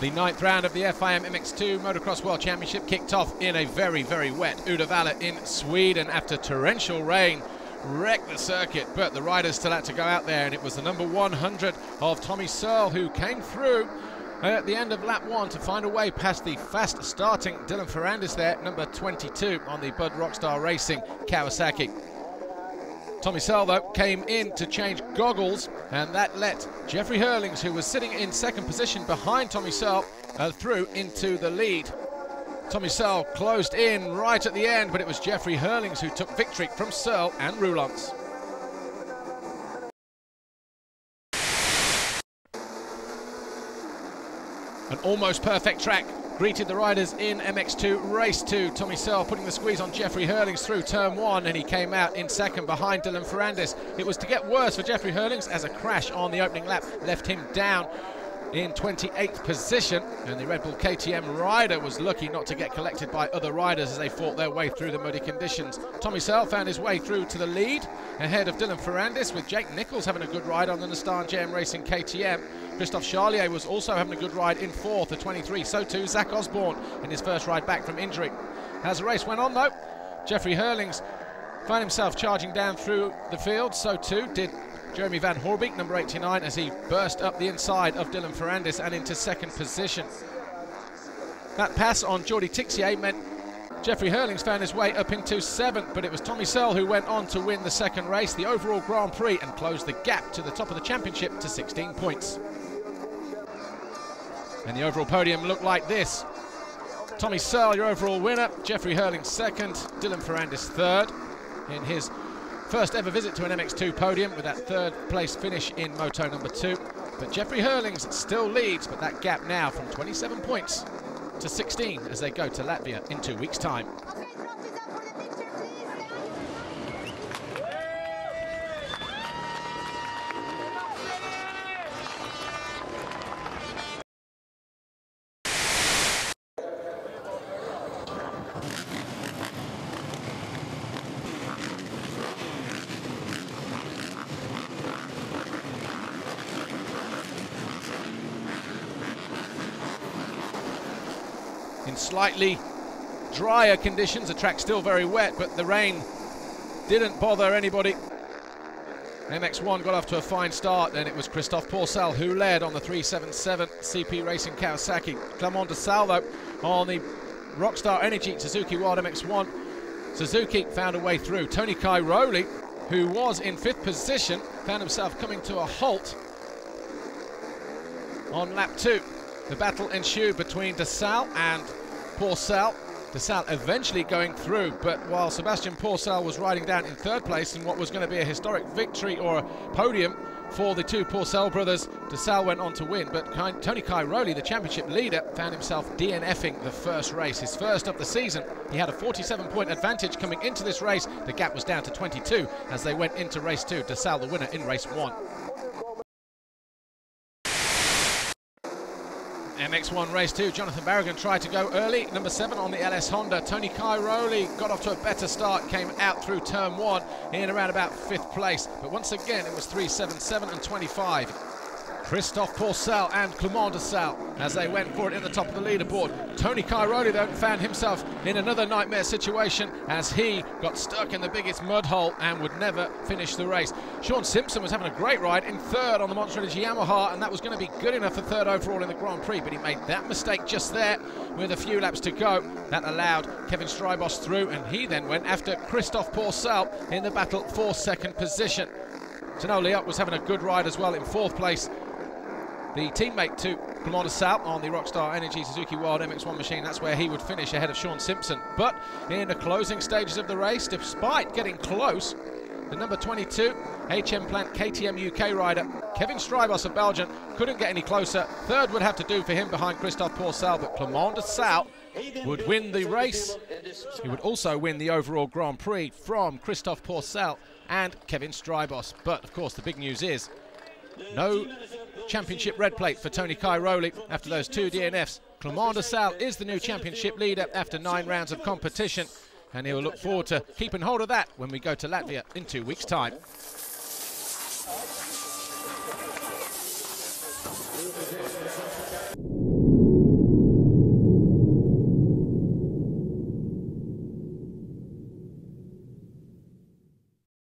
The 9th round of the FIM MX2 Motocross World Championship kicked off in a very, very wet Uddevalla in Sweden after torrential rain wrecked the circuit, but the riders still had to go out there, and it was the number 100 of Tommy Searle who came through at the end of lap 1 to find a way past the fast starting Dylan Ferrandis there, number 22 on the Bud Rockstar Racing Kawasaki. Tommy Searle, though, came in to change goggles, and that let Jeffrey Hurlings, who was sitting in second position behind Tommy Searle, through into the lead. Tommy Searle closed in right at the end, but it was Jeffrey Hurlings who took victory from Searle and Roulants. An almost perfect track greeted the riders in MX2 Race 2. Tommy Searle putting the squeeze on Jeffrey Hurlings through turn 1, and he came out in second behind Dylan Ferrandis. It was to get worse for Jeffrey Hurlings as a crash on the opening lap left him down in 28th position, and the Red Bull KTM rider was lucky not to get collected by other riders as they fought their way through the muddy conditions. Tommy Searle found his way through to the lead ahead of Dylan Ferrandis, with Jake Nichols having a good ride on the Nissan JM Racing KTM. Christophe Charlier was also having a good ride in 4th, the 23. So too Zach Osborne in his first ride back from injury. As the race went on, though, Jeffrey Hurlings found himself charging down through the field. So too did Jeremy Van Horbeek, number 89, as he burst up the inside of Dylan Ferrandis and into second position. That pass on Jordi Tixier meant Jeffrey Hurlings found his way up into 7th, but it was Tommy Searle who went on to win the second race, the overall Grand Prix, and closed the gap to the top of the championship to 16 points. And the overall podium looked like this. Tommy Searle, your overall winner. Jeffrey Hurlings second. Dylan Ferrandis third in his first ever visit to an MX2 podium, with that third place finish in Moto number 2. But Jeffrey Hurlings still leads, but that gap now from 27 points to 16 as they go to Latvia in 2 weeks' time. In slightly drier conditions, the track's still very wet, but the rain didn't bother anybody. MX1 got off to a fine start, and it was Christophe Pourcel who led on the 377 CP Racing Kawasaki. Clement de Salvo on the Rockstar Energy Suzuki Wild MX1. Suzuki found a way through. Tony Cairoli, who was in 5th position, found himself coming to a halt on lap 2. The battle ensued between de Salvo and Pourcel. De Salvo eventually going through, but while Sebastian Pourcel was riding down in 3rd place in what was going to be a historic victory or a podium for the two Pourcel brothers, de Salvo went on to win. But Tony Cairoli, the championship leader, found himself DNFing the first race, his first of the season. He had a 47-point advantage coming into this race. The gap was down to 22 as they went into race 2. De Salvo the winner in race 1. MX1 race 2, Jonathan Barragan tried to go early, number 7 on the LS Honda. Tony Cairoli got off to a better start, came out through turn 1 in around about 5th place. But once again, it was 377 and 25. Christophe Pourcel and Clement de Salvo as they went for it in the top of the leaderboard. Tony Cairoli, though, found himself in another nightmare situation as he got stuck in the biggest mud hole and would never finish the race. Shaun Simpson was having a great ride in 3rd on the Monster Energy Yamaha, and that was going to be good enough for 3rd overall in the Grand Prix, but he made that mistake just there with a few laps to go. That allowed Kevin Strybos through, and he then went after Christophe Pourcel in the battle for 2nd position. Tano Liot was having a good ride as well in 4th place. The teammate to Clement de Salvo on the Rockstar Energy Suzuki Wild MX1 machine, that's where he would finish ahead of Shaun Simpson. But in the closing stages of the race, despite getting close, the number 22 HM Plant KTM UK rider Kevin Strybos of Belgium couldn't get any closer. 3rd would have to do for him behind Christophe Pourcel, but Clement de Salvo would win the race. He would also win the overall Grand Prix from Christophe Pourcel and Kevin Strybos. But of course the big news is no championship red plate for Tony Cairoli after those 2 DNFs. Clement de Salvo is the new championship leader after 9 rounds of competition, and he'll look forward to keeping hold of that when we go to Latvia in 2 weeks' time.